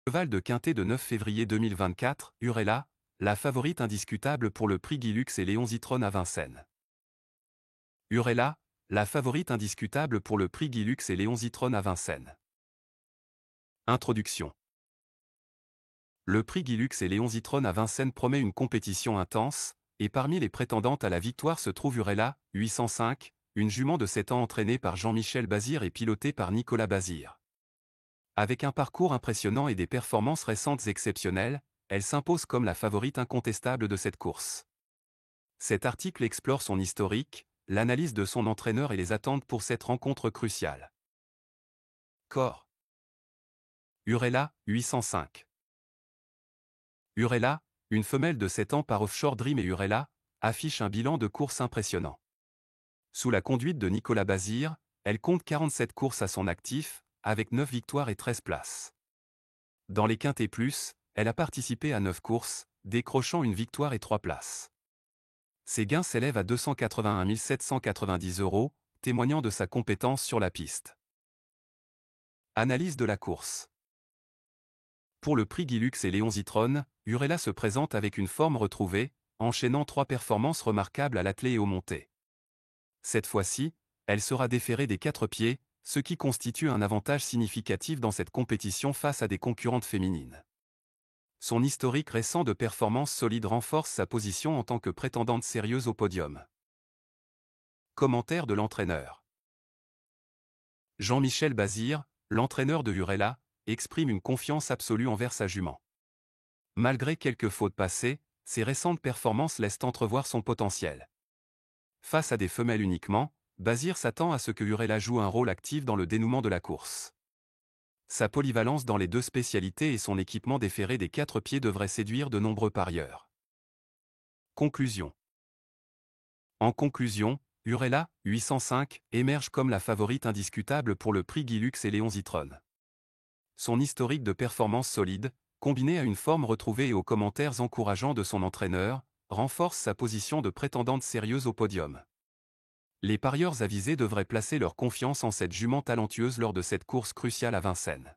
Cheval de Quintet de 9 février 2024, Urella, la favorite indiscutable pour le prix Guilux et Léon Zitrone à Vincennes. Urella, la favorite indiscutable pour le prix Guilux et Léon Zitrone à Vincennes. Introduction. Le prix Guilux et Léon Zitrone à Vincennes promet une compétition intense, et parmi les prétendantes à la victoire se trouve Urella, 805, une jument de 7 ans entraînée par Jean-Michel Bazir et pilotée par Nicolas Bazir. Avec un parcours impressionnant et des performances récentes exceptionnelles, elle s'impose comme la favorite incontestable de cette course. Cet article explore son historique, l'analyse de son entraîneur et les attentes pour cette rencontre cruciale. Corps. Urella, 805. Urella, une femelle de 7 ans par Offshore Dream et Urella, affiche un bilan de course impressionnant. Sous la conduite de Nicolas Bazir, elle compte 47 courses à son actif, avec 9 victoires et 13 places. Dans les Quintet Plus, elle a participé à 9 courses, décrochant une victoire et 3 places. Ses gains s'élèvent à 281 790 €, témoignant de sa compétence sur la piste. Analyse de la course. Pour le prix Guilux et Léon Zitrone, Urella se présente avec une forme retrouvée, enchaînant 3 performances remarquables à l'attelé et au monté. Cette fois-ci, elle sera déférée des 4 pieds, ce qui constitue un avantage significatif dans cette compétition face à des concurrentes féminines. Son historique récent de performances solides renforce sa position en tant que prétendante sérieuse au podium. Commentaire de l'entraîneur. Jean-Michel Bazir, l'entraîneur de Urella, exprime une confiance absolue envers sa jument. Malgré quelques fautes passées, ses récentes performances laissent entrevoir son potentiel. Face à des femelles uniquement, Bazir s'attend à ce que Urella joue un rôle actif dans le dénouement de la course. Sa polyvalence dans les 2 spécialités et son équipement déféré des 4 pieds devraient séduire de nombreux parieurs. Conclusion. En conclusion, Urella, 805, émerge comme la favorite indiscutable pour le prix Guilux et Léon Zitrone. Son historique de performance solide, combiné à une forme retrouvée et aux commentaires encourageants de son entraîneur, renforce sa position de prétendante sérieuse au podium. Les parieurs avisés devraient placer leur confiance en cette jument talentueuse lors de cette course cruciale à Vincennes.